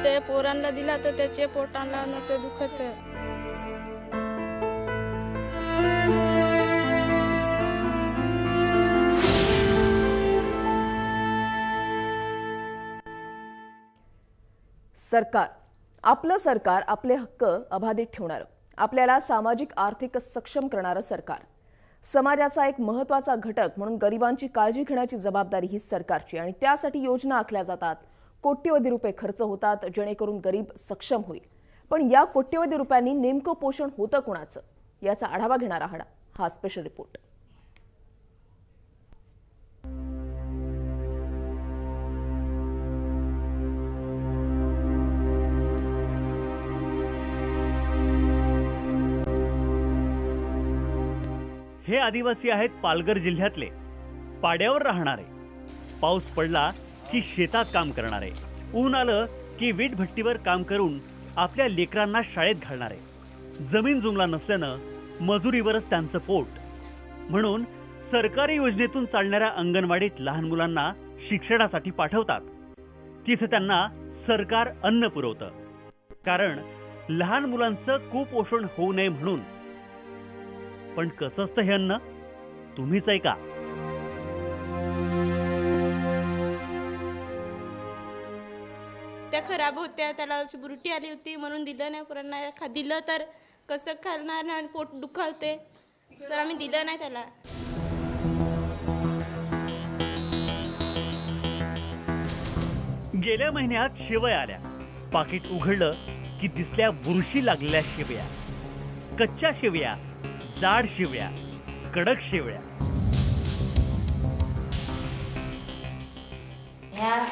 ते पोरांना दिला तर त्याचे पोटांना न ते दुखत. सरकार, आपलं सरकार आपले हक्क अबाधित ठेवणारं, आपल्याला सामाजिक आर्थिक सक्षम करणारं सरकार, समाजाचा एक महत्त्वाचा घटक म्हणून गरिबांची काळजी घेण्याची जबाबदारी ही सरकारची आणि त्यासाठी योजना आखल्या जातात. कोट्यवधी रुपये खर्च होतात जेणेकरून गरीब सक्षम होईल. पण या कोट्यवधी रुपयांनी नेमकं पोषण होतं कोणाचं याचा आढावा घेणारा हा स्पेशल रिपोर्ट. हे आदिवासी आहेत पालघर जिल्ह्यातले, पाड्यावर राहणारे, पाऊस पडला की शेतात काम करणारे, ऊन आलं की वीट भट्टीवर काम करून आपल्या लेकरांना शाळेत घालणारे, जमीन जुमला नसल्यानं मजुरीवरच त्यांचं पोट. म्हणून सरकारी योजनेतून चालणाऱ्या अंगणवाडीत लहान मुलांना शिक्षणासाठी पाठवतात. तिथे त्यांना सरकार अन्न पुरवतं, कारण लहान मुलांचं कुपोषण होऊ नये म्हणून. पण कसं असतं हे अन्न, तुम्हीच ऐका. त्या खराब होत्या, त्याला अशी बुरटी आली होती म्हणून दिलं नाही पोरांना. दिलं तर कसं खाणार आणि पोट दुखावते, तर आम्ही दिलं नाही त्याला. गेल्या महिन्यात शेवया आल्या. पाकिट उघडलं की दिसल्या बुरशी लागलेल्या शेवया. कच्च्या शेवया, जाड शेवया, कडक शेवया. ह्या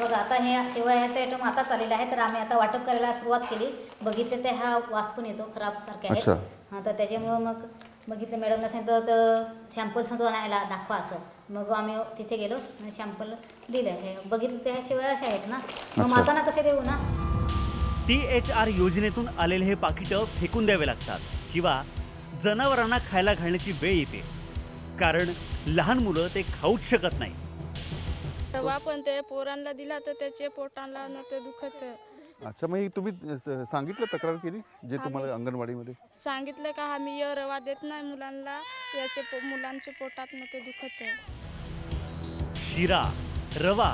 बघा, आता हे शेवयाचे आयटम आता चाललेले आहे, तर आम्ही आता वाटप करायला सुरुवात केली. बघितले तर हा वास पण येतो, खराब सारखे आहेत. हां, तर त्याच्यामुळं मग बघितलं मॅडमला सांगितलं तर शॅम्पल सांगतो आणायला दाखवा असं. मग आम्ही तिथे गेलो आणि शॅम्पल दिलं. हे बघितलं तर ह्या शेवया अशा आहेत ना, मग मातांना कसे देऊ ना. THR योजनेतून आलेले हे पाकिटं फेकून द्यावे लागतात किंवा जनावरांना खायला घालण्याची वेळ येते, कारण लहान मुलं ते खाऊच शकत नाही. तेव्हा पण ते पोरांना दिला तर त्याचे पोटांना न ते दुखत. अच्छा, मग तुम्ही सांगितलं, तक्रार केली जे तुम्हाला अंगणवाडीमध्ये? सांगितलं का आम्ही रवा देत नाही मुलांना, याचे मुलांचे पोटात न ते दुखत. शिरा, रवा,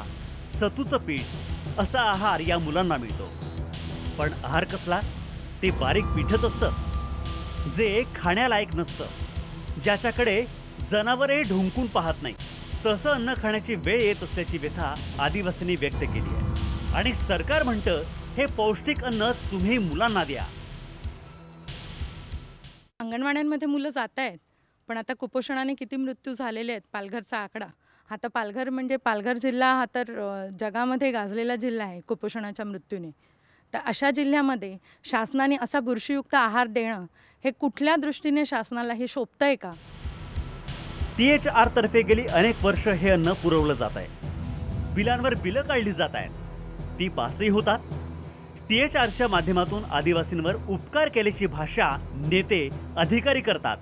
सतूचं पीठ असा आहार या मुलांना मिळतो. पण आहार कसला? ते बारीक पीठच असतं जे खाण्यालायक नसतं, ज्याच्याकडे जनावरे ढुंकून पाहत नाही. तसं अन्न खाण्याची वेळ येत असल्याची व्यथा आदिवासींनी व्यक्त केली आहे. आणि सरकार म्हणतं हे पौष्टिक अन्न तुम्ही मुलांना द्या. अंगणवाड्यांमध्ये मुलं जात आहेत, पण आता कुपोषणाने किती मृत्यू झालेले आहेत पालघरचा आकडा. आता पालघर म्हणजे पालघर जिल्हा हा तर जगामध्ये गाजलेला जिल्हा आहे कुपोषणाच्या मृत्यूने. तर अशा जिल्ह्यामध्ये शासनाने असा बुरशीयुक्त आहार देणं हे कुठल्या दृष्टीने शासनाला हे शोभतंय का? THR तर्फे गेली अनेक वर्ष हे अन्न पुरवलं जात आहे. बिलांवर बिलं काढली जात आहेत, ती पासही होतात. THRच्या माध्यमातून आदिवासींवर उपकार केल्याची भाषा नेते अधिकारी करतात.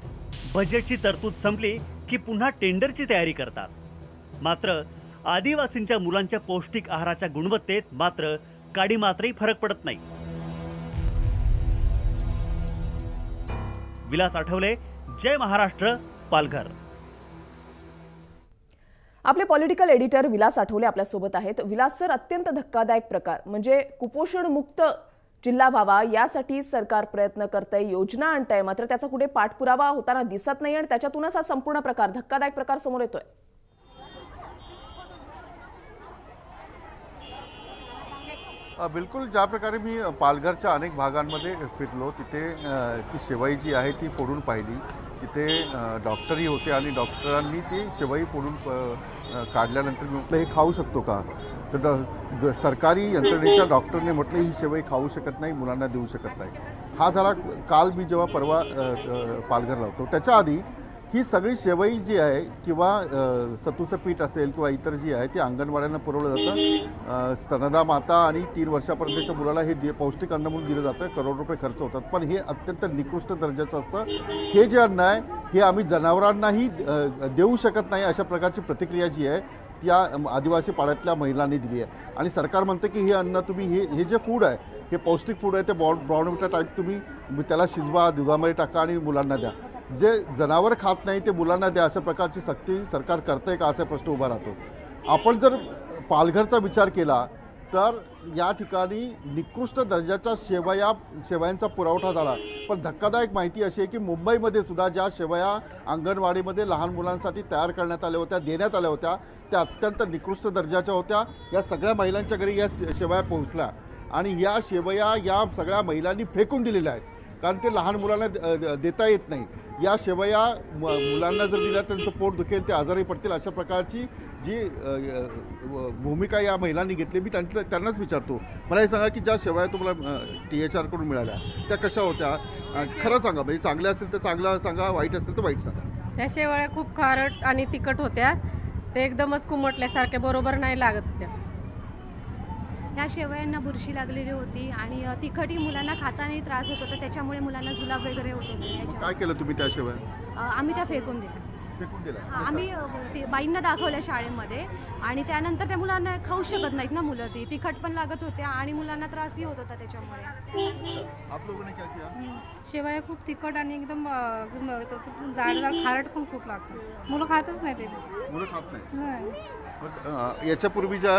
बजेटची तरतूद संपली की पुन्हा टेंडरची तयारी करतात. मात्र आदिवासींच्या मुलांच्या पौष्टिक आहाराच्या गुणवत्तेत मात्र काडी मात्रही फरक पडत नाही. विलास आठवले, जय महाराष्ट्र, पालघर. आपले पॉलिटिकल एडिटर विलास आठवले आपल्या सोबत आहेत. विलास सर, अत्यंत धक्कादायक प्रकार म्हणजे कुपोषण मुक्त जिल्हा व्हावा यासाठी सरकार प्रयत्न करतंय, योजना आणतंय, मात्र त्याचा कुठे पाठपुरावा होताना दिसत नाही आणि त्याच्यातूनच हा संपूर्ण प्रकार, धक्कादायक प्रकार समोर येतोय. बिलकुल, ज्या प्रकारे मी पालघरच्या अनेक भागांमध्ये फिरलो, तिथे ती शेवई जी आहे ती फोडून पाहिली. तिथे डॉक्टरही होते आणि डॉक्टरांनी ती शेवई फोडून काढल्यानंतर मी म्हटलं हे खाऊ शकतो का, तर सरकारी यंत्रणेच्या डॉक्टरने म्हटलं ही शेवई खाऊ शकत नाही, मुलांना देऊ शकत नाही. हा झाला काल मी जेव्हा परवा पालघरला होतो. त्याच्या आधी ही सगळी शेवई जी आहे किंवा सत्तूचं पीठ असेल किंवा इतर जी आहे ती अंगणवाड्यांना पुरवलं जातं. स्तनदा माता आणि 3 वर्षापर्यंतच्या मुलाला हे पौष्टिक अन्न म्हणून दिलं जातं. करोड रुपये खर्च होतात, पण हे अत्यंत निकृष्ट दर्जाचं असतं. हे जे अन्न आहे हे आम्ही जनावरांनाही देऊ शकत नाही, अशा प्रकारची प्रतिक्रिया जी आहे त्या आदिवासी पाड्यातल्या महिलांनी दिली आहे. आणि सरकार म्हणतं की हे अन्न तुम्ही हे जे फूड आहे हे पौष्टिक फूड आहे, ते ब्रॉनविटा टाईप तुम्ही त्याला शिजवा, दुधामध्ये टाका आणि मुलांना द्या. जे जनावर खात नाही ते मुलांना द्या, अशा प्रकारची सक्ती सरकार करतंय का, असा प्रश्न उभा राहतो. आपण जर पालघरचा विचार केला तर या ठिकाणी निकृष्ट दर्जाच्या शेवयांचा पुरवठा झाला. पण धक्कादायक माहिती अशी आहे की मुंबईमध्ये सुद्धा ज्या शेवया अंगणवाडीमध्ये लहान मुलांसाठी तयार करण्यात आल्या होत्या, देण्यात आल्या होत्या, त्या अत्यंत निकृष्ट दर्जाच्या होत्या. या सगळ्या महिलांच्या घरी या शेवया पोहोचल्या आणि या शेवया या सगळ्या महिलांनी फेकून दिलेल्या आहेत, कारण ते लहान मुलांना देता येत नाही. या शेवया मुलांना जर दिल्या त्यांचं पोट दुखेल, ते आजारी पडतील, अशा प्रकारची जी भूमिका या महिलांनी घेतली. मी त्यांनाच विचारतो, मला हे सांगा की ज्या शेवया तुम्हाला THR कडून मिळाल्या त्या कशा होत्या? खरं सांगा, म्हणजे चांगल्या असेल तर चांगलं सांगा, वाईट असेल तर वाईट सांगा. त्या शेवया खूप खारट आणि तिखट होत्या, ते एकदमच कुमटल्यासारख्या, बरोबर नाही लागत त्या. ह्या शेवयांना बुरशी लागलेली होती आणि तिखटही मुलांना खातानाही त्रास होत होता, त्याच्यामुळे मुलांना जुलाब वगैरे होत होते. काय केलं तुम्ही त्या शेवया? आम्ही त्या फेकून दिल्या. फेकून दिल्या? आम्ही बाईंना दाखवल्या शाळेमध्ये आणि त्यानंतर त्या मुलांना खाऊ शकत नाहीत ना मुलं, ती तिखट पण लागत होत्या आणि मुलांना त्रासही होत होता त्याच्यामुळे. आप लोगों ने क्या किया? शेवया खूप तिखट आणि एकदम तसं जाड खारट पण खूप लागतं, मुलं खातच नाही ते. मुलं खात नाही. मग याच्यापूर्वी ज्या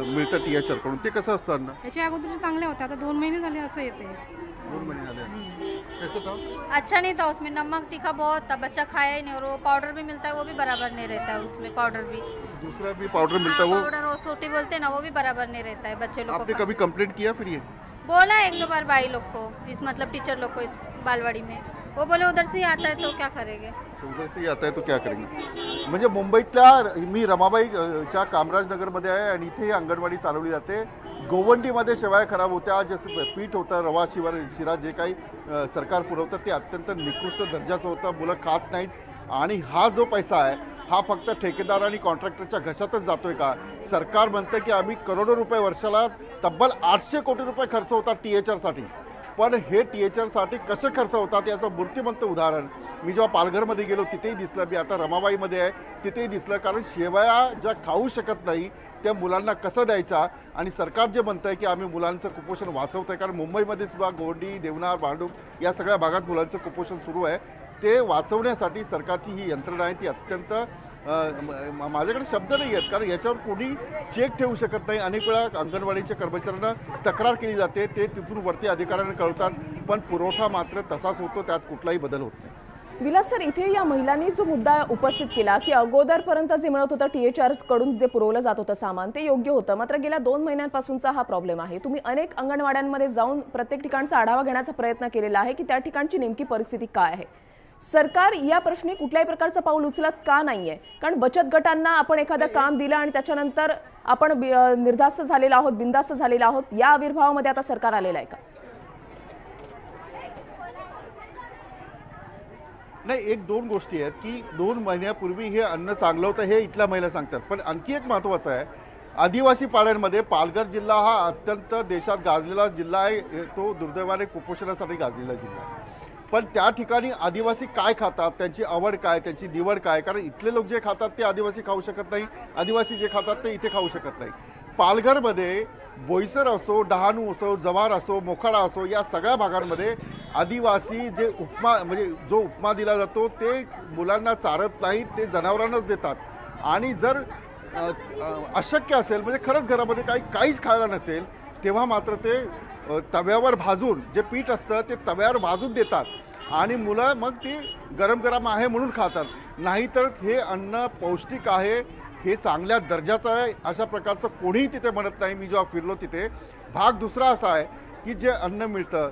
मिळतं THR कडून ते कसं असतं अन्न? त्याच्या अगोदर चांगले होते, आता 2 महिने झाले असं येते. 2 महिने झाले. कैसे था? अच्छा नहीं था, उसमें नमक तीखा बहुत था, बच्चा खाया ही नहीं, और वो पाउडर भी मिलता है वो भी बराबर नहीं रहता है, उसमें पाउडर भी दूसरा भी पाउडर मिलता है, वो पाउडर वो सोटी बोलते हैं ना, वो भी बराबर नहीं रहता है बच्चे लोग आपने को. कभी कंप्लेंट किया फिर ये? बोला 1-2 बार भाई लोग को, इस मतलब टीचर लोग को इस बालवाड़ी में, वो बोले उधर से ही आता है तो क्या करेंगे. उधर से आता है तो क्या करेंगे. म्हणजे मुंबईतल्या मी रमाबाईच्या कामराजनगरमध्ये आहे आणि इथे अंगणवाडी चालवली जाते. गोवंडीमध्ये शेवया खराब होत्या, जसं पीठ होतं, रवा शिरा जे काही सरकार पुरवतं ते अत्यंत निकृष्ट दर्जाचं होतं, मुलं खात नाहीत. आणि हा जो पैसा आहे हा फक्त ठेकेदार आणि कॉन्ट्रॅक्टरच्या घशातच जातोय का? सरकार म्हणतं की आम्ही करोडो रुपये वर्षाला, तब्बल 800 कोटी रुपये खर्च होतात THR साठी. पण हे THR साठी कसे खर्च होतात याचं मूर्तिमंत उदाहरण मी जेव्हा पालघरमध्ये गेलो तिथेही दिसलं, मी आता रमाबाईमध्ये आहे तिथेही दिसलं. कारण शेवया ज्या खाऊ शकत नाही त्या मुलांना कसं द्यायच्या, आणि सरकार जे म्हणतं आहे की आम्ही मुलांचं कुपोषण वाचवतो आहे, कारण मुंबईमध्ये सुद्धा गोंडी, देवनार, भांडूप या सगळ्या भागात मुलांचं कुपोषण सुरू आहे, ते वाचवण्यासाठी सरकारची ही यंत्रणा आहे ती अत्यंत माझ्याकडे शब्द नाही आहेत, कारण याच्यावर कोणी चेक ठेवू शकत नाही. अनेक वेळा अंगणवाडीच्या कर्मचाऱ्यांना तक्रार केली जाते, ते तिथून वरती अधिकाऱ्यांना कळवतात, पण पुरवठा मात्र तसाच होतो, त्यात कुठलाही बदल होत नाही. विलास सर, इथे या महिलांनी जो मुद्दा उपस्थित केला की अगोदरपर्यंत जे मिळत होतं THR कडून जे पुरवलं जात होतं सामान ते योग्य होतं, मात्र गेल्या 2 महिन्यांपासूनचा हा प्रॉब्लेम आहे. तुम्ही अनेक अंगणवाड्यांमध्ये जाऊन प्रत्येक ठिकाणचा आढावा घेण्याचा प्रयत्न केलेला आहे की त्या ठिकाणची नेमकी परिस्थिती काय आहे. सरकार या प्रश्नी कुठल्याही प्रकारचं पाऊल उचलत का नाहीये? कारण बचत गटांना आपण एखादं काम दिलं आणि त्याच्यानंतर आपण निर्धास्त झालेला आहोत, बिनधास्त झालेला आहोत, या आविर्भावामध्ये आता सरकार आलेलं आहे का? नाही, 1-2 गोष्टी आहेत की 2 महिन्यापूर्वी हे अन्न चांगलं होतं हे इथल्या महिला सांगतात. पण आणखी एक महत्त्वाचं आहे, आदिवासी पाड्यांमध्ये पालघर जिल्हा हा अत्यंत देशात गाजलेला जिल्हा आहे, तो दुर्दैवाने कुपोषणासाठी गाजलेला जिल्हा आहे. पण त्या ठिकाणी आदिवासी काय खातात, त्यांची आवड काय, त्यांची निवड काय, कारण इथले लोक जे खातात ते आदिवासी खाऊ शकत नाही, आदिवासी जे खातात ते इथे खाऊ शकत नाही. पालघरमध्ये बोईसर असो, डहाणू असो, जव्हार असो, मोखाडा असो, या सगळ्या भागांमध्ये आदिवासी जे उपमा म्हणजे जो उपमा दिला जातो ते मुलांना चारत नाहीत, ते जनावरांनाच देतात. आणि जर अशक्य असेल म्हणजे खरंच घरामध्ये काहीच खायला नसेल तेव्हा मात्र ते तव्यावर भाजून जे पीठ असतं ते तव्यावर भाजून देतात आणि मुलं मग ती गरम गरम आहे म्हणून खातात. नाहीतर हे अन्न पौष्टिक आहे, हे चांगल्या दर्जाचं आहे अशा प्रकारचं कोणीही तिथे म्हणत नाही. मी जेव्हा फिरलो तिथे भाग दुसरा असा आहे की जे अन्न मिळतं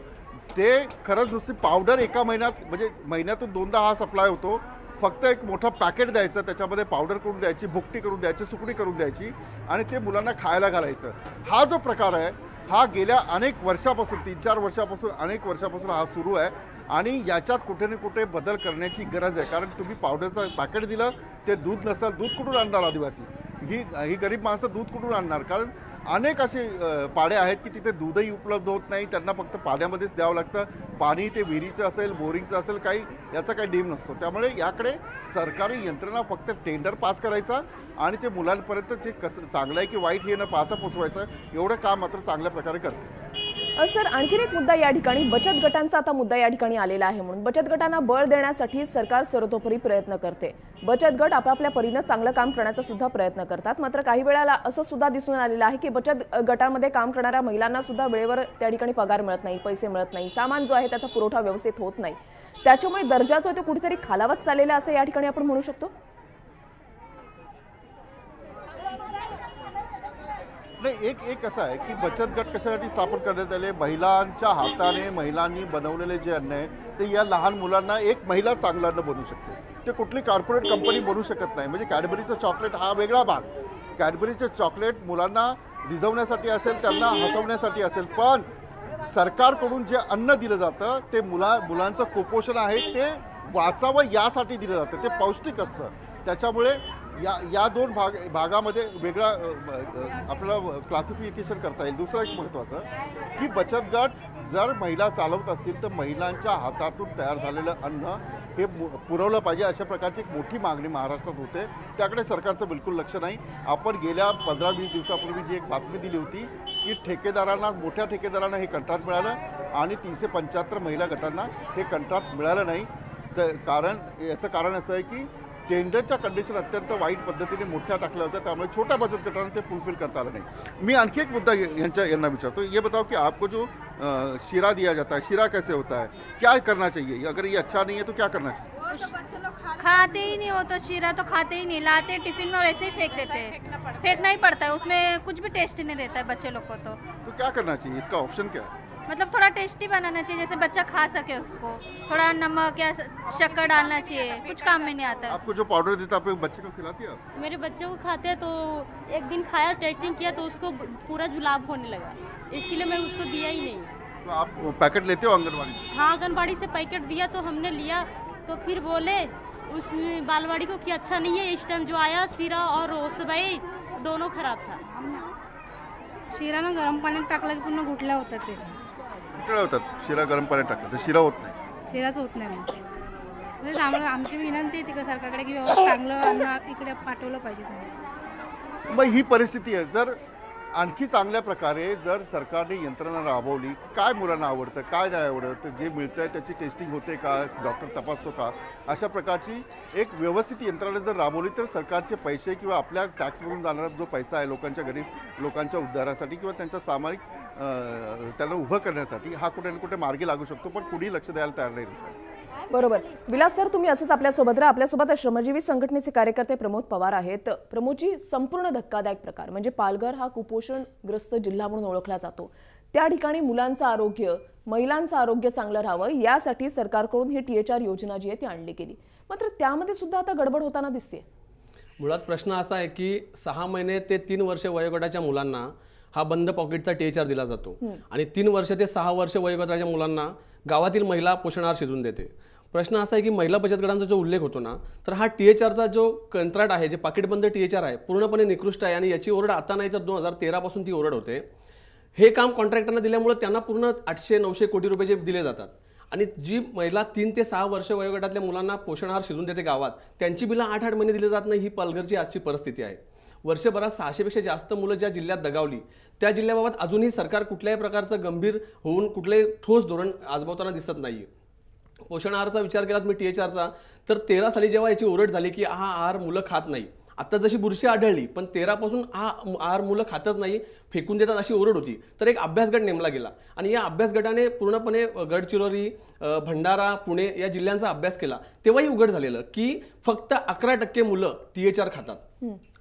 ते खरंच नुसती पावडर एका महिन्यात म्हणजे महिन्यातून 2दा हा सप्लाय होतो. फक्त एक मोठं पॅकेट द्यायचं, त्याच्यामध्ये पावडर करून द्यायची, भुकटी करून द्यायची, सुकडी करून द्यायची आणि ते मुलांना खायला घालायचं. हा जो प्रकार आहे हा गेल्या अनेक वर्षापासून 3-4 वर्षापासून अनेक वर्षापासून हा सुरू आहे आणि याच्यात कुठे ना कुठे बदल करण्याची गरज आहे. कारण तुम्ही पावडरचं पॅकेट दिलं, ते दूध नसेल, दूध कुठून आणणार आदिवासी? ही गरीब माणसं दूध कुठून आणणार? कारण अनेक असे पाडे आहेत की तिथे दूधही उपलब्ध होत नाही, त्यांना फक्त पाण्यामध्येच द्यावं लागतं. पाणी ते विहिरीचं असेल, बोरिंगचं असेल, काही याचा काही नेम नसतो. त्यामुळे याकडे सरकारी यंत्रणा फक्त टेंडर पास करायचा आणि ते मुलांपर्यंत जे कसं चांगलं आहे की वाईट हे न पाहता पोचवायचं, एवढं काम मात्र चांगल्या प्रकारे करते. सर, आणखीन एक मुद्दा या ठिकाणी बचत गटांचा आता मुद्दा या ठिकाणी आलेला आहे. म्हणून बचत गटांना बळ देण्यासाठी सरकार सर्वतोपरी प्रयत्न करते. बचत गट आपापल्या परीनं चांगलं काम करण्याचा सुद्धा प्रयत्न करतात. मात्र काही वेळेला असं सुद्धा दिसून आलेलं आहे की बचत गटांमध्ये काम करणाऱ्या महिलांना सुद्धा वेळेवर त्या ठिकाणी पगार मिळत नाही, पैसे मिळत नाही, सामान जो आहे त्याचा पुरवठा व्यवस्थित होत नाही. त्याच्यामुळे दर्जा जो आहे तो कुठेतरी खालावत चाललेला असं या ठिकाणी आपण म्हणू शकतो. नाही, एक असं आहे की बचत गट कशासाठी स्थापन करण्यात आले? महिलांच्या हाताने महिलांनी बनवलेले जे अन्न आहे ते या लहान मुलांना एक महिला चांगलं अन्न बनवू शकते. ते कुठली कॉर्पोरेट कंपनी बनवू शकत नाही. म्हणजे कॅडबरीचं चॉकलेट हा वेगळा भाग. कॅडबरीचं चॉकलेट मुलांना रिझवण्यासाठी असेल, त्यांना हसवण्यासाठी असेल, पण सरकारकडून जे अन्न दिलं जातं ते मुलांचं कुपोषण आहे ते वाचावं यासाठी दिलं जातं. ते पौष्टिक असतं. त्याच्यामुळे या दोन भागामध्ये वेगळा आपल्याला क्लासिफिकेशन करता येईल. दुसरं एक महत्त्वाचं की बचत गट जर महिला चालवत असतील तर महिलांच्या हातातून तयार झालेलं अन्न हे पुरवलं पाहिजे, अशा प्रकारची एक मोठी मागणी महाराष्ट्रात होते. त्याकडे सरकारचं बिलकुल लक्ष नाही. आपण गेल्या 15-20 दिवसापूर्वी जी एक बातमी दिली होती की ठेकेदारांना, मोठ्या ठेकेदारांना हे कंत्राट मिळालं आणि 375 महिला गटांना हे कंत्राट मिळालं नाही. तर याचं कारण असं आहे की टेंडरच्या कंडिशन अत्यंत वाईट पद्धतीने मोठ्या टाकल्या होत्या, त्यामुळे छोट्या बचत गटांना ते फुलफिल करता आलं नाही. मी आणखी एक मुद्दा यांना विचारतो. ये बताओ कि आपको जो शीरा दिया जाता है, शीरा कैसे होता है, क्या करना चाहिए? अगर ये अच्छा नहीं है तो क्या करना चाहिए? खाते ही नहीं हो तो शीरा तो खाते ही नहीं, लाते टिफिन में और ऐसे ही फेंक देते हैं. फेंकना ही पड़ता है, उसमें कुछ भी टेस्ट नहीं रहता है बच्चे लोग को. तो क्या करना चाहिए? इसका ऑप्शन क्या है? मतलब थोड़ा टेस्टी बनाना चाहिए, जैसे बच्चा खा सके उसको. थोड़ा नमक या शक्कर डालना चाहिए, कुछ काम में नहीं आता है. आपको जो पाउडर देता है आप बच्चे को खिलाती है? मेरे बच्चे को खाते हैं तो एक दिन खाया, टेस्टिंग किया तो उसको पूरा जुलाब होने लगा, इसके लिए मैं उसको दिया ही नहीं. तो आप पैकेट लेते हो आंगनबाड़ी से? हाँ, आंगनबाड़ी से पैकेट दिया तो हमने लिया, तो फिर बोले उस बालवाड़ी को कि अच्छा नहीं है. इस टाइम जो आया शीरा और ओसबाई दोनों खराब था. शिरानं गरम पाण्यात टाकलं की पुन्हा गुटल्या होतात त्याच्या. कुठे होतात? शिरा गरम पाण्यात टाकलं तर शिरा होत नाही. शिराच होत नाही. म्हणजे आमची विनंती आहे तिकडे सरकारकडे की चांगलं अन्न इकडे पाठवलं पाहिजे. मग ही परिस्थिती आहे. जर आणखी चांगल्या प्रकारे जर सरकारने यंत्रणा राबवली, काय मुलांना आवडतं, काय नाही आवडतं, जे मिळतं आहे त्याची टेस्टिंग होते का, डॉक्टर तपासतो का, अशा प्रकारची एक व्यवस्थित यंत्रणा जर राबवली तर सरकारचे पैसे किंवा आपल्या टॅक्समधून जाणारा जो पैसा आहे लोकांच्या गरीब लोकांच्या उद्धारासाठी किंवा त्यांच्या सामाजिक त्यांना उभं करण्यासाठी हा कुठे ना कुठे मार्गी लागू शकतो. पण कुणीही लक्ष द्यायला तयार नाही. बरोबर. विलास सर, तुम्ही असंच आपल्यासोबत राहा. आपल्यासोबत श्रमजीवी संघटनेचे कार्यकर्ते प्रमोद पवार आहेत. प्रमोदजी, संपूर्ण धक्कादायक प्रकार म्हणजे पालघर हा कुपोषणग्रस्त जिल्हा म्हणून ओळखला जातो. त्या ठिकाणी मुलांचं आरोग्य, महिलांचं आरोग्य चांगलं राहावं यासाठी सरकारकडून ही THR योजना जी आहे ती आणली गेली. मात्र त्यामध्ये सुद्धा आता गडबड होताना दिसते. मुळात प्रश्न असा आहे की 6 महिने ते 3 वर्ष वयोगटाच्या मुलांना हा बंद पॉकेटचा THR दिला जातो आणि 3 वर्ष ते 6 वर्ष वयोगटाच्या मुलांना गावातील महिला पोषण आहार शिजवून देते. प्रश्न असा आहे की महिला बचत गटांचा जो उल्लेख होतो ना, तर हा THRचा जो कंत्राट आहे, जे पाकिटबंद THR आहे, पूर्णपणे निकृष्ट आहे आणि याची ओरड आता नाही तर 2013 पासून ती ओरड होते. हे काम कॉन्ट्रॅक्टरना दिल्यामुळे त्यांना पूर्ण 800-900 कोटी रुपये दिले जातात आणि जी महिला 3 ते 6 वर्ष वयोगटातल्या मुलांना पोषण आहार शिजवून देते गावात, त्यांची बिलं 8-8 महिने दिले जात नाही. ही पालघरची आजची परिस्थिती आहे. वर्षभरात 600 पेक्षा जास्त मुलं ज्या जिल्ह्यात दगावली त्या जिल्ह्याबाबत अजूनही सरकार कुठल्याही प्रकारचं गंभीर होऊन कुठलेही ठोस धोरण आजमावताना दिसत नाहीये. पोषण आहाराचा विचार केलात मी THRचा, तर 13 साली जेव्हा याची ओरड झाली की हा आहार मुलं खात नाही, आता जशी बुरशी आढळली पण 13 पासून हा आहार मुलं खातच नाही, फेकून देतात अशी ओरड होती, तर एक अभ्यास गट नेमला गेला आणि या अभ्यास गटाने पूर्णपणे गडचिरोली, भंडारा, पुणे या जिल्ह्यांचा अभ्यास केला. तेव्हाही उघड झालेलं की फक्त 11% मुलं THR खातात.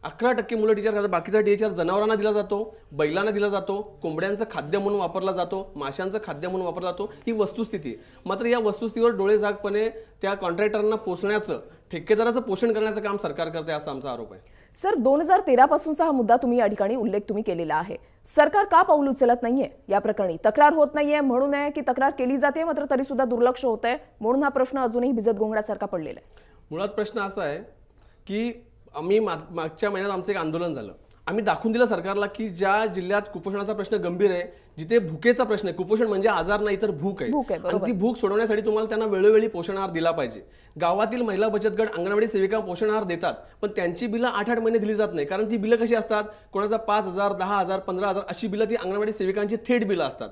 11% मुलं THR खातात. बाकीचा THR जनावरांना दिला जातो, बैलांना दिला जातो, कोंबड्यांचं खाद्य म्हणून वापरला जातो, माशांचं खाद्य म्हणून वापरला जातो. ही वस्तुस्थिती. मात्र या वस्तुस्थितीवर डोळेझाकपणे त्या कॉन्ट्रॅक्टरांना पोचण्याचं, ठेकेदाराचं पोषण करण्याचं काम सरकार करते असा आमचा आरोप आहे. सर, 2013 पासूनचा हा मुद्दा तुम्ही या ठिकाणी उल्लेख तुम्ही केलेला आहे. सरकार का पाऊल उचलत नाहीये या प्रकरणी? तक्रार होत नाहीये म्हणून आहे की तक्रार केली जाते मात्र तरी सुद्धा दुर्लक्ष होतंय म्हणून हा प्रश्न अजूनही भिजत घोंगड्यासारखा पडलेला आहे? मुळात प्रश्न असा आहे की आम्ही मागच्या महिन्यात आमचं एक आंदोलन झालं. आम्ही दाखवून दिलं सरकारला की ज्या जिल्ह्यात कुपोषणाचा प्रश्न गंभीर आहे, जिथे भुकेचा प्रश्न आहे, कुपोषण म्हणजे आजार नाही तर भूक आहे, आणि ती भूक सोडवण्यासाठी तुम्हाला त्यांना वेळोवेळी पोषण आहार दिला पाहिजे. गावातील महिला बचत गट, अंगणवाडी सेविका पोषण आहार देतात, पण त्यांची बिलं 8-8 महिने दिली जात नाही. कारण ती बिलं कशी असतात, कोणाचा 5,000, 10,000, 15,000 अशी बिलं ती अंगणवाडी सेविकांची थेट बिलं असतात.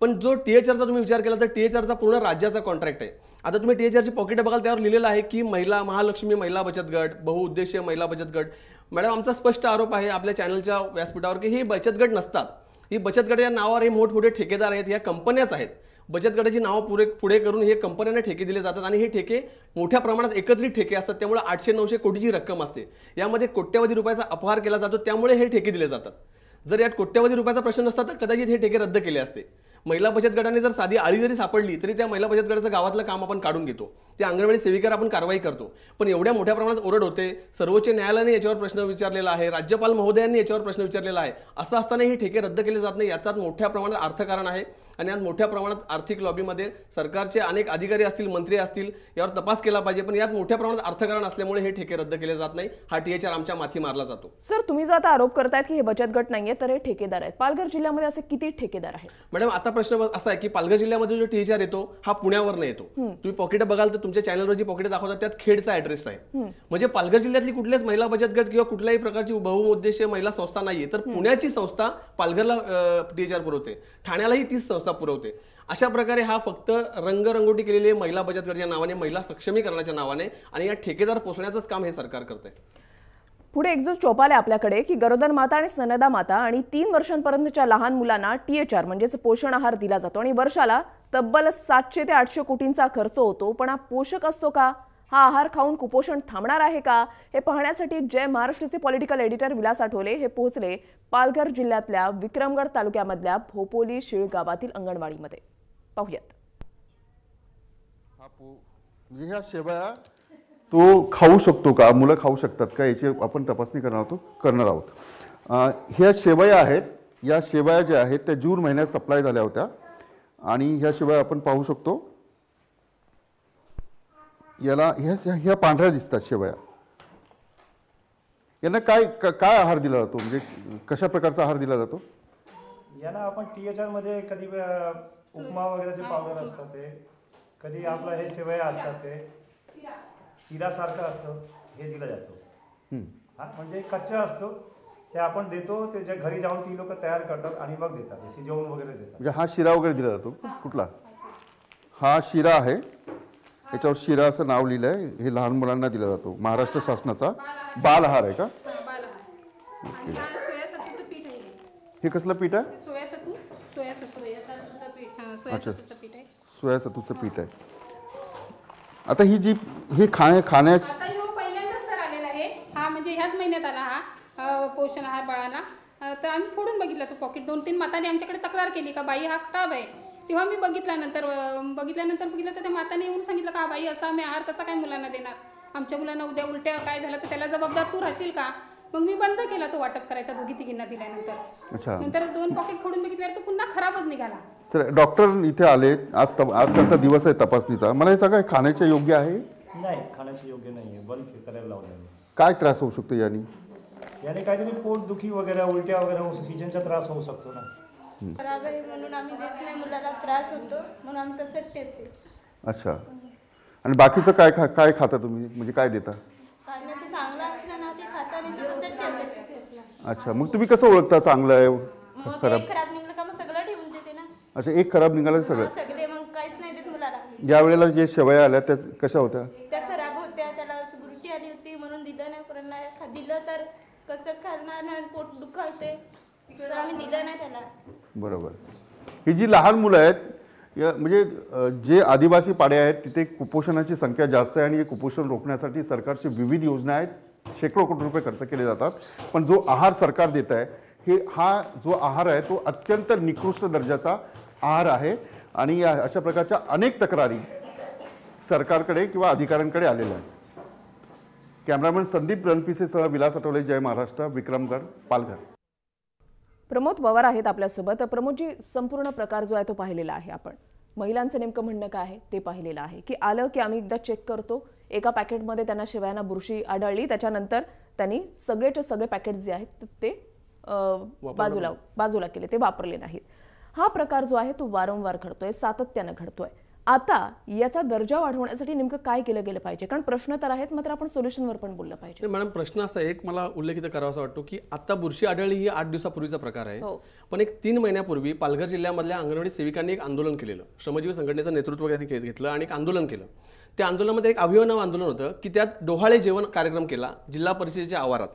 पण जो THRचा तुम्ही विचार केला तर THRचा पूर्ण राज्याचा कॉन्ट्रॅक्ट आहे. आता तुम्ही THRची पॉकेट बघाल, त्यावर लिहिलेलं आहे की महिला महालक्ष्मी महिला बचत गट, बहुउद्देशीय महिला बचत गट. मॅडम, आमचा स्पष्ट आरोप आहे आपल्या चॅनलच्या व्यासपीठावर की हे बचत गट नसतात. ही बचत गटाच्या नावावर हे मोठमोठे ठेकेदार आहेत, या कंपन्याच आहेत. बचत गटाची नावं पुढे करून हे कंपन्यांना ठेके दिले जातात आणि हे ठेके मोठ्या प्रमाणात एकत्रित ठेके असतात. त्यामुळे 800-900 कोटीची रक्कम असते. यामध्ये कोट्यवधी रुपयाचा अपहार केला जातो, त्यामुळे हे ठेके दिले जातात. जर यात कोट्यवधी रुपयाचा प्रश्न नसता तर कदाचित हे ठेके रद्द केले असते. महिला बचत गटाने जर साधी आळी जरी सापडली तरी त्या महिला बचत गटाचं गावातलं काम आपण काढून घेतो, त्या अंगणवाडी सेविकावर आपण कारवाई करतो. पण एवढ्या मोठ्या प्रमाणात ओरड होते, सर्वोच्च न्यायालयाने याच्यावर प्रश्न विचारलेला आहे, राज्यपाल महोदयांनी याच्यावर प्रश्न विचारलेला आहे. असं असताना हे ठेके रद्द केले जात नाही, याचाच मोठ्या प्रमाणात अर्थकारण आहे. आणि यात मोठ्या प्रमाणात आर्थिक लॉबीमध्ये सरकारचे अनेक अधिकारी असतील, मंत्री असतील, यावर तपास केला पाहिजे. पण यात मोठ्या प्रमाणात अर्थकारण असल्यामुळे हे ठेके रद्द केले जात नाही. हा THR आमच्या माथी मारला जातो. सर, तुम्ही जो आता आरोप करतायत की हे बचत गट नाहीये तर हे ठेकेदार आहेत, पालघर जिल्ह्यामध्ये असे किती ठेकेदार आहेत? मॅडम, आता प्रश्न असा आहे की पालघर जिल्ह्यामध्ये जो THR येतो हा पुण्यावरनं येतो. तुम्ही पॉकेट बघाल तर तुमच्या चॅनलवर जी पॉकेट दाखवतात त्यात खेडचा ऍड्रेस आहे. म्हणजे पालघर जिल्ह्यातली कुठल्याच महिला बचत गट किंवा कुठल्याही प्रकारची बहुउद्देशीय महिला संस्था नाहीये, तर पुण्याची संस्था पालघरला THR पुरवते, ठाण्यालाही तीच संस्था पुरवते. अशा प्रकारे हा फक्त रंगरंगोटी केलेली आहे महिला बचत गटाच्या नावाने, महिला सक्षमीकरणाच्या नावाने, आणि या ठेकेदार पोसण्याचंच काम हे सरकार करतंय. पुढे एक जो चोप आलाय आपल्याकडे की गरोदर माता आणि स्तनदा माता आणि 3 वर्षांपर्यंतच्या लहान मुलांना THR म्हणजेच पोषण आहार दिला जातो आणि वर्षाला तब्बल 700 ते 800 कोटींचा खर्च होतो. पण हा पोषक असतो का? हा आहार खाऊन कुपोषण थांबणार आहे का? हे पाहण्यासाठी जय महाराष्ट्राचे पॉलिटिकल एडिटर विलास आठवले हे पोहोचले पालघर जिल्ह्यातल्या विक्रमगड तालुक्यामधल्या भोपोली शिळ गावातील अंगणवाडीमध्ये. पाहूयात. म्हणजे ह्या शेवया तो खाऊ शकतो का, मुलं खाऊ शकतात का, याची आपण तपासणी करणार आहोत. ह्या शेवया आहेत, या शेवया ज्या आहेत त्या जून महिन्यात सप्लाय झाल्या होत्या आणि ह्या शेवया आपण पाहू शकतो. याला ह्या पांढऱ्या दिसतात शेवया. यांना काय आहार दिला जातो, म्हणजे कशा प्रकारचा आहार दिला जातो? यांना आपण THR मध्ये कधी उपमा वगैरेचे पावडर असतात, ते कधी आपलं हे शेवया असतात, ते शिरासारखं असतं, हे दिलं जातं. म्हणजे कच्चा असतो ते आपण देतो, ते जे घरी जाऊन ती लोक तयार करतात आणि मग देतात, शिजवून वगैरे देतात. म्हणजे हा शिरा वगैरे दिला जातो कुठला? हा शिरा आहे, याच्यावर शिरा असं नाव लिहिलं आहे. हे लहान मुलांना दिला जातो, महाराष्ट्र शासनाचा बाल आहार आहे का? हे कसलं पीठ आहे? अच्छा, सोया सत्तूचं पीठ आहे. आता ही जी हे खाण्यास पहिल्यांदाच सर आलेला आहे हा, म्हणजे ह्याच महिन्यात आला हा पोषण आहार बाळांना. तर आम्ही फोडून बघितला तो पॉकेट. 2-3 माताने आमच्याकडे तक्रार केली का बाई हा खराब आहे. तेव्हा मी बघितल्यानंतर तर त्या माताने येऊन सांगितलं का बाई असा आम्ही आहार कसा काय मुलांना देणार, आमच्या मुलांना उद्या उलट्या काय झालं तर त्याला जबाबदार तू राहशील का. मग मी बंद केला तो वाटप करायचा 2-3 दिल्यानंतर. नंतर 2 पॉकेट फोडून बघितल्यावर तो पुन्हा खराबच निघाला. तर डॉक्टर इथे आले, आज त्यांचा दिवस आहे तपासणीचा. मला हे सगळं खाण्याच्या योग्य आहे? नाही, खाण्याचे योग्य नाही आहे, बंद करायला लावलं. काय त्रास होऊ शकतो याने काहीतरी पोटदुखी वगैरे, उलट्या वगैरे, सीजनचा त्रास होऊ शकतो ना. खराब आहे म्हणून आम्ही देत नाही, मुलाला त्रास होतो म्हणून आम्ही तसंच ठेवते. अच्छा, आणि बाकीचं काय खाता तुम्ही, म्हणजे काय देता? चांगलं असलं ना ते खाता आणि तसंच ठेवते. अच्छा, मग तुम्ही कसं ओळखता चांगलं आहे खराब? खराब निघलं का मग सगळं ठेवून देते ना. अच्छा, एक खराब निघालं सगळं? सगळे, मग काहीच नाही देत मुलाला. ज्या वेळेला जे शेवया आल्या त्या कशा होत्या? त्या खराब होत्या, त्याला उलटी आली होती म्हणून दिलं नाही. पोरांना दिलं तर कसं खाणार ना, पोट दुखावते, आम्ही दिलं नाही त्याला. बरोबर. ही जी लहान मुलं आहेत, म्हणजे जे आदिवासी पाडे आहेत तिथे कुपोषणाची संख्या जास्त आहे आणि हे कुपोषण रोखण्यासाठी सरकारची विविध योजना आहेत, शेकडो कोटी रुपये खर्च केले जातात. पण जो आहार सरकार देत आहे हा जो आहार आहे तो अत्यंत निकृष्ट दर्जाचा आहार आहे आणि अशा प्रकारच्या अनेक तक्रारी सरकारकडे किंवा अधिकाऱ्यांकडे आलेल्या आहेत. कॅमेरामॅन संदीप रणपिसेसह विलास आठवले, जय महाराष्ट्र, विक्रमगड, पालघर. प्रमोद पवार आहेत आपल्यासोबत. प्रमोदजी, संपूर्ण प्रकार जो आहे तो पाहिलेला आहे आपण. महिलांचं नेमकं म्हणणं काय आहे ते पाहिलेलं आहे की आलं की आम्ही एकदा चेक करतो, एका पॅकेटमध्ये त्यांना शिवायांना बुरशी आढळली, त्याच्यानंतर त्यांनी सगळेचे सगळे पॅकेट जे आहेत ते बाजूला केले, ते वापरले नाहीत. हा प्रकार जो आहे तो वारंवार घडतोय, सातत्यानं घडतोय. आता याचा दर्जा वाढवण्यासाठी नेमकं काय केलं गेलं पाहिजे? कारण प्रश्न तर आहेत, मात्र आपण सोल्युशनवर पण बोललं पाहिजे. मॅडम, प्रश्न असा एक मला उल्लेखित करावासा वाटतो की आता बुरशी आढळली ही 8 दिवसापूर्वीचा प्रकार आहे, पण एक 3 महिन्यापूर्वी पालघर जिल्ह्यामधल्या अंगणवाडी सेविकांनी एक आंदोलन केलेलं, श्रमजीवी संघटनेचं नेतृत्व घेतलं आणि एक आंदोलन केलं. त्या आंदोलनामध्ये एक अभिनव आंदोलन होतं की त्यात डोहाळे जेवण कार्यक्रम केला जिल्हा परिषदेच्या आवारात,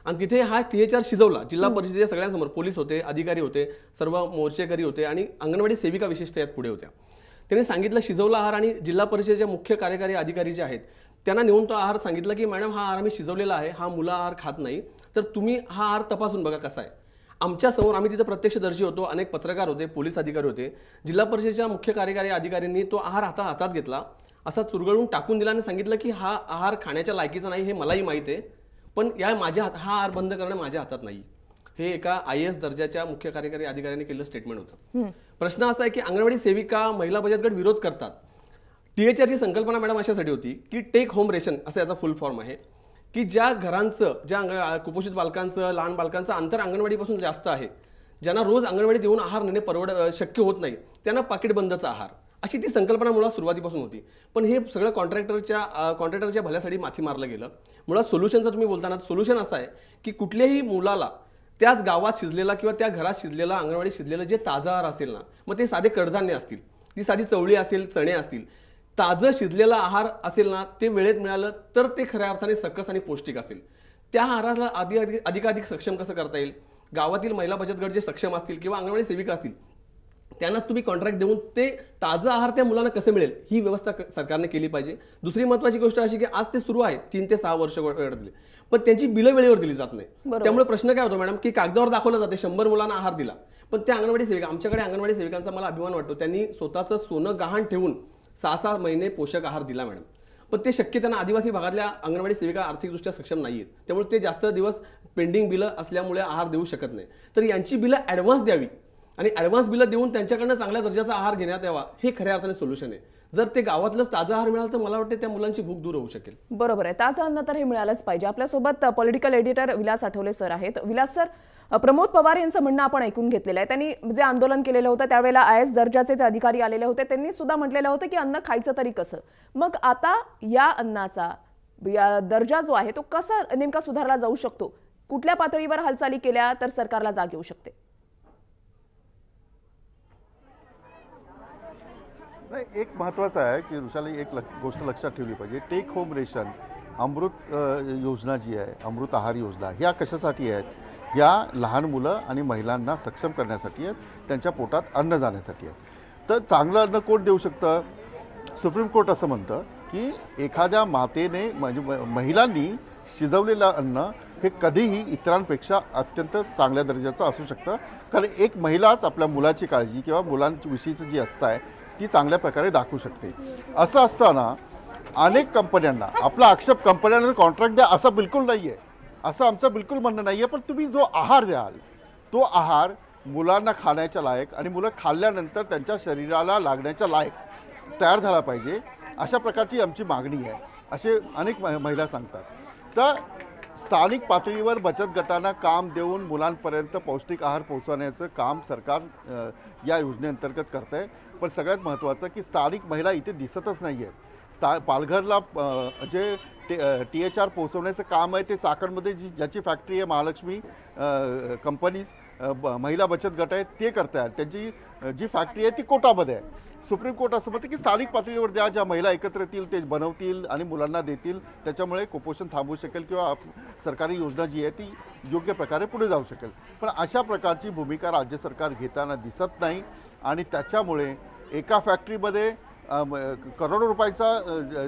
आणि तिथे हा THR शिजवला. जिल्हा परिषदेच्या सगळ्यांसमोर पोलीस होते, अधिकारी होते, सर्व मोर्चेकरी होते आणि अंगणवाडी सेविका विशिष्ट यात पुढे होत्या. त्यांनी सांगितलं शिजवला आहार, आणि जिल्हा परिषदेच्या मुख्य कार्यकारी अधिकारी जे आहेत त्यांना नेऊन तो आहार सांगितलं की मॅडम हा आहार आम्ही शिजवलेला आहे, हा मुलं आहार खात नाही, तर तुम्ही हा आहार तपासून बघा कसा आहे. आमच्या समोर आम्ही तिथे प्रत्यक्षदर्शी होतो, अनेक पत्रकार होते, पोलीस अधिकारी होते. जिल्हा परिषदेच्या मुख्य कार्यकारी अधिकाऱ्यांनी तो आहार हातात घेतला, असा चुरगळून टाकून दिला आणि सांगितलं की हा आहार खाण्याच्या लायकीचा नाही, हे मलाही माहिती आहे, पण हा आहार बंद करणं माझ्या हातात नाही. हे एका IAS दर्जाच्या मुख्य कार्यकारी अधिकाऱ्यांनी केलेलं स्टेटमेंट होतं. प्रश्न असा आहे की अंगणवाडी सेविका, महिला बचत गट विरोध करतात. THRची संकल्पना मॅडम अशासाठी होती की टेक होम रेशन असं याचा फुल फॉर्म आहे, की ज्या घरांचं, ज्या कुपोषित बालकांचं, लहान बालकांचं अंतर अंगणवाडीपासून जास्त आहे, ज्यांना रोज अंगणवाडीत येऊन आहार नेणे शक्य होत नाही, त्यांना पाकिट बंदचा आहार, अशी ती संकल्पना मुळात सुरुवातीपासून होती. पण हे सगळं कॉन्ट्रॅक्टरच्या भल्यासाठी माथी मारलं गेलं. मुळात सोल्युशनचं तुम्ही बोलताना सोल्युशन असं आहे की कुठल्याही मुलाला त्याच गावात शिजलेला किंवा त्या घरात शिजलेला, अंगणवाडी शिजलेलं जे ताजं आहार असेल ना, मग ते साधे कडधान्य असतील, ती साधी चवळी असेल, चणे असतील, ताजं शिजलेला आहार असेल ना, ते वेळेत मिळालं तर ते खऱ्या अर्थाने सकस आणि पौष्टिक असेल. त्या आहाराला अधिकाधिक सक्षम कसं करता येईल? गावातील महिला बचत गट जे सक्षम असतील किंवा अंगणवाडी सेविका असतील त्यांना तुम्ही कॉन्ट्रॅक्ट देऊन ते ताजं आहार त्या मुलांना कसं मिळेल ही व्यवस्था सरकारने केली पाहिजे. दुसरी महत्त्वाची गोष्ट अशी की आज ते सुरू आहे, 3 ते 6 वर्ष दिले, पण त्यांची बिलं वेळेवर दिली जात नाही. त्यामुळे प्रश्न काय होतो मॅडम की कागदावर दाखवलं जाते 100 मुलांना आहार दिला, पण त्या अंगणवाडी सेविका, आमच्याकडे अंगणवाडी सेविकांचा मला अभिमान वाटतो, त्यांनी स्वतःचं सोनं गहाण ठेवून 6-6 महिने पोषक आहार दिला मॅडम. पण ते शक्य त्यांना आदिवासी भागातल्या अंगणवाडी सेविका आर्थिकदृष्ट्या सक्षम नाही आहेत, त्यामुळे ते जास्त दिवस पेंडिंग बिलं असल्यामुळे आहार देऊ शकत नाही. तर यांची बिलं ॲडव्हान्स द्यावी आणि ॲडव्हान्स बिलं देऊन त्यांच्याकडनं चांगल्या दर्जाचा आहार घेण्यात यावा, हे खऱ्या अर्थाने सोल्युशन आहे. जर ते गावातलंच ताजं आहार मिळालं तर मला वाटतं त्या मुलांची भूक दूर होऊ शकेल. बरोबर आहे, ताजं अन्न तर हे मिळालंच पाहिजे. आपल्यासोबत political editor Vilas Athawale sir आहेत. विलास सर, प्रमोद पवार यांचं म्हणणं आपण ऐकून घेतलेलं आहे. त्यांनी जे आंदोलन केलेलं होतं त्यावेळेला IAS दर्जाचे जे अधिकारी आलेले होते त्यांनी सुद्धा म्हटलेलं होतं की अन्न खायचं तरी कसं. मग आता या अन्नाचा दर्जा जो आहे तो कसा नेमका सुधारला जाऊ शकतो? कुठल्या पातळीवर हालचाली केल्या तर सरकारला जाग येऊ शकते? नाही, एक महत्त्वाचं आहे की ऋषाली एक गोष्ट लक्षात ठेवली पाहिजे. टेक होम रेशन, अमृत योजना जी आहे, अमृत आहार योजना, ह्या कशासाठी आहेत? या लहान मुलं आणि महिलांना सक्षम करण्यासाठी आहेत, त्यांच्या पोटात अन्न जाण्यासाठी आहेत. तर चांगलं अन्न कोण देऊ शकतं? सुप्रीम कोर्ट असं म्हणतं की एखाद्या मातेने म्हणजे महिलांनी शिजवलेलं अन्न हे कधीही इतरांपेक्षा अत्यंत चांगल्या दर्जाचं असू शकतं, कारण एक महिलाच आपल्या मुलाची काळजी किंवा मुलांविषयीचं जी असतं आहे ती चांगल्या प्रकारे दाखवू शकते. असं असताना अनेक कंपन्यांना, आपला आक्षेप कंपन्यांना कॉन्ट्रॅक्ट द्या असं बिलकुल नाही आहे, असं आमचं बिलकुल म्हणणं नाही आहे, पण तुम्ही जो आहार द्याल तो आहार मुलांना खाण्याच्या लायक आणि मुलं खाल्ल्यानंतर त्यांच्या शरीराला लागण्याच्या लायक तयार झाला पाहिजे, अशा प्रकारची आमची मागणी आहे, असे अनेक महिला सांगतात. तर स्थानिक पातळीवर बचत गटांना काम देऊन मुलांपर्यंत पौष्टिक आहार पोहोचवण्याचं काम सरकार या योजनेअंतर्गत करतं आहे. पण सगळ्यात महत्त्वाचं की स्थानिक महिला इथे दिसतच नाही आहेत. पालघरला जे THR पोहोचवण्याचं काम आहे ते चाकणमध्ये ज्याची फॅक्टरी आहे, महालक्ष्मी कंपनीज महिला बचत गट आहेत ते करत आहेत, त्यांची जी फॅक्टरी आहे ती कोटामध्ये आहे. सुप्रीम कोर्ट असं म्हणतं की स्थानिक पातळीवर ज्या महिला एकत्र येतील ते बनवतील आणि मुलांना देतील, त्याच्यामुळे कुपोषण थांबू शकेल किंवा सरकारी योजना जी आहे ती योग्य प्रकारे पुढे जाऊ शकेल. पण अशा प्रकारची भूमिका राज्य सरकार घेताना दिसत नाही आणि त्याच्यामुळे एका फॅक्टरीमध्ये करोडो रुपयाचा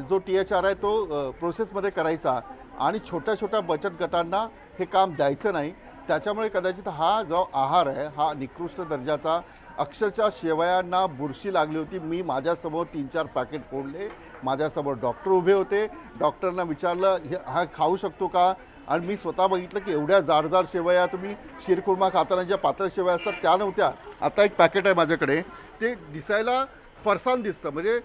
जो THR आहे तो प्रोसेसमध्ये करायचा आणि छोट्या छोट्या बचत गटांना हे काम द्यायचं नाही. त्याच्यामुळे कदाचित हा जो आहार आहे हा निकृष्ट दर्जाचा अक्षरशः शेवयांना बुरशी लागली होती. मी माझ्यासमोर 3-4 पॅकेट फोडले. माझ्यासमोर डॉक्टर उभे होते. डॉक्टरना विचारलं हा खाऊ शकतो का, आणि मी स्वतः बघितलं की एवढ्या जाड शेवया तुम्ही शिरखुर्मा खाताना ज्या पातळ शेवया असतात त्या नव्हत्या. आता एक पॅकेट आहे माझ्याकडे, ते दिसायला फरसाण दिसतं, म्हणजे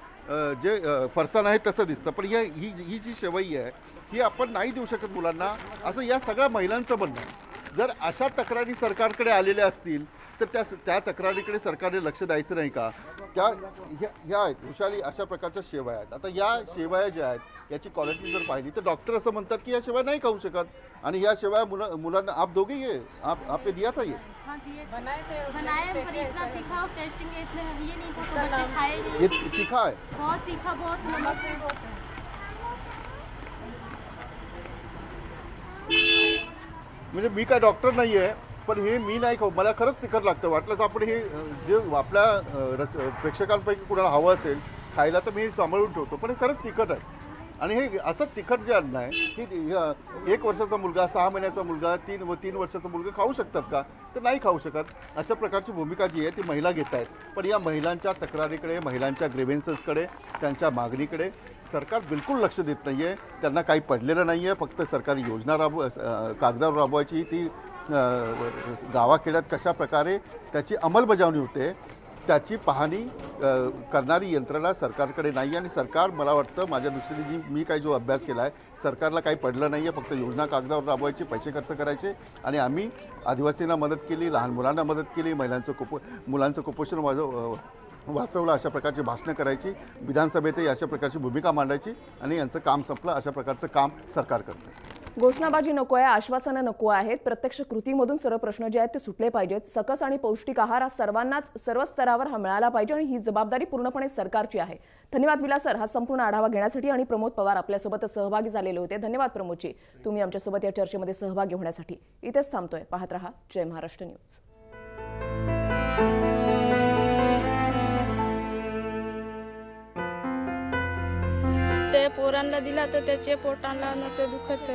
जे फरसाण आहे तसं दिसतं, पण ही जी शेवई आहे ही आपण नाही देऊ शकत मुलांना, असं या सगळ्या महिलांचं म्हणणं आहे. जर अशा तक्रारी सरकारकडे आलेल्या असतील तर त्या तक्रारीकडे सरकारने लक्ष द्यायचं नाही का? ह्या आहेत खुशाली अशा प्रकारच्या शेवया आहेत. आता या शेवया ज्या आहेत याची क्वालिटी जर पाहिली तर डॉक्टर असं म्हणतात की या शेवया नाही खाऊ शकत, आणि ह्या शेवया मुलांना आप दोघे ये आप दिया था ये तीखा है, बहुत तीखा, बहुत नमक म्हणजे मी काय डॉक्टर नाही आहे, पण हे मी नाही खाऊ, मला खरंच तिखट लागतं. वाटलं तर आपण हे जे आपल्या प्रेक्षकांपैकी कुणाला हवं असेल खायला तर मी सांभाळून ठेवतो, पण हे खरंच तिखट आहे. आणि हे असं तिखट जे अन्न आहे हे 1 वर्षाचा मुलगा, 6 महिन्याचा मुलगा, 3 वर्षाचा मुलगा खाऊ शकतात का? तर नाही खाऊ शकत. अशा प्रकारची भूमिका जी आहे ती महिला घेत आहेत. पण या महिलांच्या तक्रारीकडे, महिलांच्या ग्रेव्हन्सेसकडे, त्यांच्या मागणीकडे सरकार बिलकुल लक्ष देत नाही आहे. त्यांना काही पडलेलं नाही आहे. फक्त सरकारी योजना कागदावर राबवायची, ती गावाखेड्यात कशा प्रकारे त्याची अंमलबजावणी होते त्याची पाहणी करणारी यंत्रणा सरकारकडे नाही. आणि सरकार, मला वाटतं माझ्या दृष्टीने मी काही जो अभ्यास केला आहे, सरकारला काही पडलं नाही आहे. फक्त योजना कागदावर राबवायची, पैसे खर्च करायचे, आणि आम्ही आदिवासींना मदत केली, लहान मुलांना मदत केली, मुलांचं कुपोषण वाचवलं, अशा प्रकारची भाषणं करायची, विधानसभेतही अशा प्रकारची भूमिका मांडायची, आणि यांचं काम संपलं. अशा प्रकारचं काम सरकार करतं. घोषणाबाजी नको आहे, आश्वासनं नको आहेत, प्रत्यक्ष कृतीमधून सर्व प्रश्न जे आहेत ते सुटले पाहिजेत. सकस आणि पौष्टिक आहार हा सर्वांनाच सर्व स्तरावर हा मिळाला पाहिजे, आणि ही जबाबदारी पूर्णपणे सरकारची आहे. धन्यवाद विलासर, हा संपूर्ण आढावा घेण्यासाठी. आणि प्रमोद पवार आपल्यासोबत सहभागी झालेले होते. धन्यवाद प्रमोदजी, तुम्ही आमच्यासोबत या चर्चेमध्ये सहभागी होण्यासाठी. इथेच थांबतोय. पाहत रहा जय महाराष्ट्र न्यूज. ते पोरांना दिला तर त्याचे पोटांना न ते दुखत